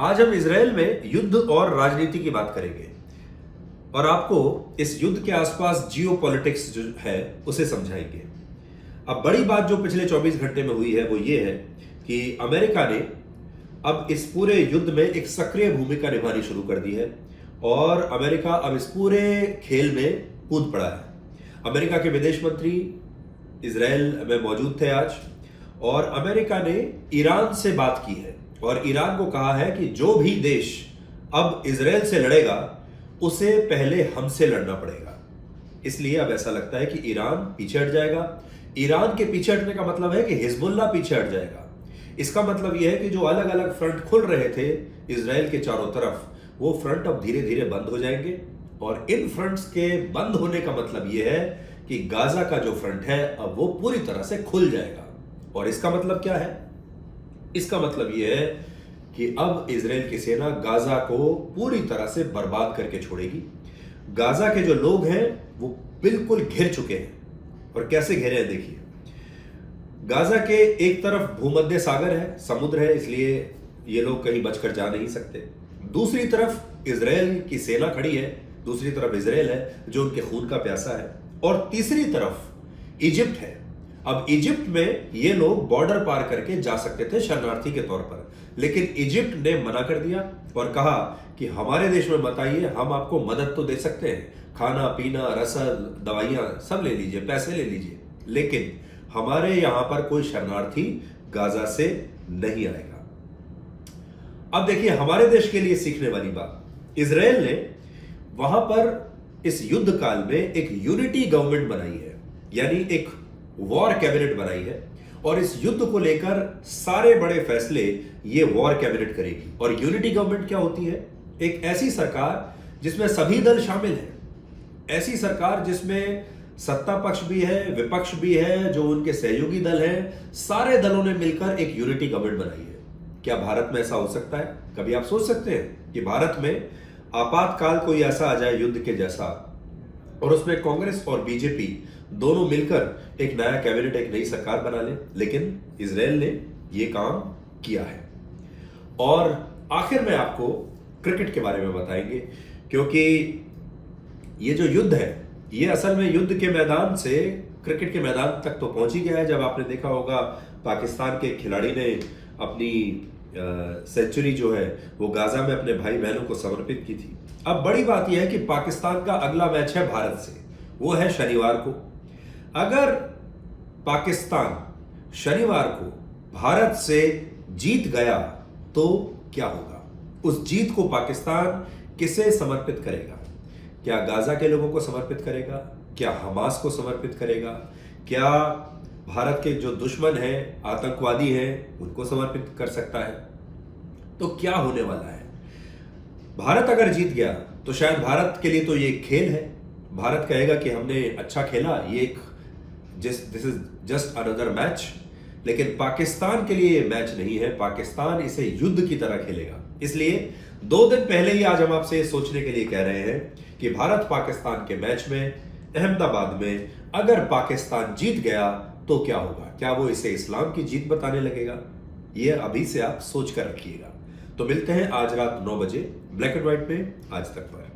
आज हम इजराइल में युद्ध और राजनीति की बात करेंगे और आपको इस युद्ध के आसपास जियोपॉलिटिक्स जो है उसे समझाएंगे। अब बड़ी बात जो पिछले 24 घंटे में हुई है वो ये है कि अमेरिका ने अब इस पूरे युद्ध में एक सक्रिय भूमिका निभानी शुरू कर दी है और अमेरिका अब इस पूरे खेल में कूद पड़ा है। अमेरिका के विदेश मंत्री इजराइल में मौजूद थे आज और अमेरिका ने ईरान से बात की है और ईरान को कहा है कि जो भी देश अब इजराइल से लड़ेगा उसे पहले हमसे लड़ना पड़ेगा। इसलिए अब ऐसा लगता है कि ईरान पीछे हट जाएगा। ईरान के पीछे हटने का मतलब है कि हिजबुल्लाह पीछे हट जाएगा। इसका मतलब यह है कि जो अलग अलग फ्रंट खुल रहे थे इजराइल के चारों तरफ, वो फ्रंट अब धीरे धीरे बंद हो जाएंगे और इन फ्रंट्स के बंद होने का मतलब यह है कि गाजा का जो फ्रंट है अब वो पूरी तरह से खुल जाएगा। और इसका मतलब क्या है? इसका मतलब यह है कि अब इजराइल की सेना गाजा को पूरी तरह से बर्बाद करके छोड़ेगी। गाजा के जो लोग हैं वो बिल्कुल घिर चुके हैं और कैसे घिरे हैं देखिए। गाजा के एक तरफ भूमध्य सागर है, समुद्र है, इसलिए ये लोग कहीं बचकर जा नहीं सकते। दूसरी तरफ इजराइल की सेना खड़ी है, दूसरी तरफ इजराइल है जो उनके खून का प्यासा है और तीसरी तरफ इजिप्ट है। अब इजिप्ट में ये लोग बॉर्डर पार करके जा सकते थे शरणार्थी के तौर पर, लेकिन इजिप्ट ने मना कर दिया और कहा कि हमारे देश में मत आइए, हम आपको मदद तो दे सकते हैं, खाना पीना रसद दवाइयां सब ले लीजिए, पैसे ले लीजिए, लेकिन हमारे यहां पर कोई शरणार्थी गाजा से नहीं आएगा। अब देखिए हमारे देश के लिए सीखने वाली बात, इजराइल ने वहां पर इस युद्ध काल में एक यूनिटी गवर्नमेंट बनाई है, यानी एक वॉर कैबिनेट बनाई है और इस युद्ध को लेकर सारे बड़े फैसले ये वॉर कैबिनेट करेगी। और यूनिटी गवर्नमेंट क्या होती है? एक ऐसी सरकार जिसमें सभी दल शामिल हैं, ऐसी सरकार जिसमें सत्ता पक्ष भी है, विपक्ष भी है, जो उनके सहयोगी दल हैं, सारे दलों ने मिलकर एक यूनिटी गवर्नमेंट बनाई है। क्या भारत में ऐसा हो सकता है? कभी आप सोच सकते हैं कि भारत में आपातकाल कोई ऐसा आ जाए युद्ध के जैसा और उसमें कांग्रेस और बीजेपी दोनों मिलकर एक नया कैबिनेट, एक नई सरकार बना ले? लेकिन इजराइल ने यह काम किया है। और आखिर में आपको क्रिकेट के बारे में बताएंगे, क्योंकि ये जो युद्ध है ये असल में युद्ध के मैदान से क्रिकेट के मैदान तक तो पहुंच ही गया है। जब आपने देखा होगा पाकिस्तान के खिलाड़ी ने अपनी सेंचुरी जो है वो गाजा में अपने भाई बहनों को समर्पित की थी। अब बड़ी बात यह है कि पाकिस्तान का अगला मैच है भारत से, वो है शनिवार को। अगर पाकिस्तान शनिवार को भारत से जीत गया तो क्या होगा? उस जीत को पाकिस्तान किसे समर्पित करेगा? क्या गाजा के लोगों को समर्पित करेगा? क्या हमास को समर्पित करेगा? क्या भारत के जो दुश्मन हैं, आतंकवादी हैं, उनको समर्पित कर सकता है? तो क्या होने वाला है? भारत अगर जीत गया तो शायद भारत के लिए तो ये एक खेल है, भारत कहेगा कि हमने अच्छा खेला, ये एक this is just another match. लेकिन पाकिस्तान के लिए ये मैच नहीं है, पाकिस्तान इसे युद्ध की तरह खेलेगा। इसलिए 2 दिन पहले ही आज हम आपसे सोचने के लिए कह रहे हैं कि भारत पाकिस्तान के मैच में अहमदाबाद में अगर पाकिस्तान जीत गया तो क्या होगा? क्या वो इसे इस्लाम की जीत बताने लगेगा? ये अभी से आप सोच कर रखिएगा। तो मिलते हैं आज रात 9 बजे ब्लैक एंड व्हाइट में आज तक पर।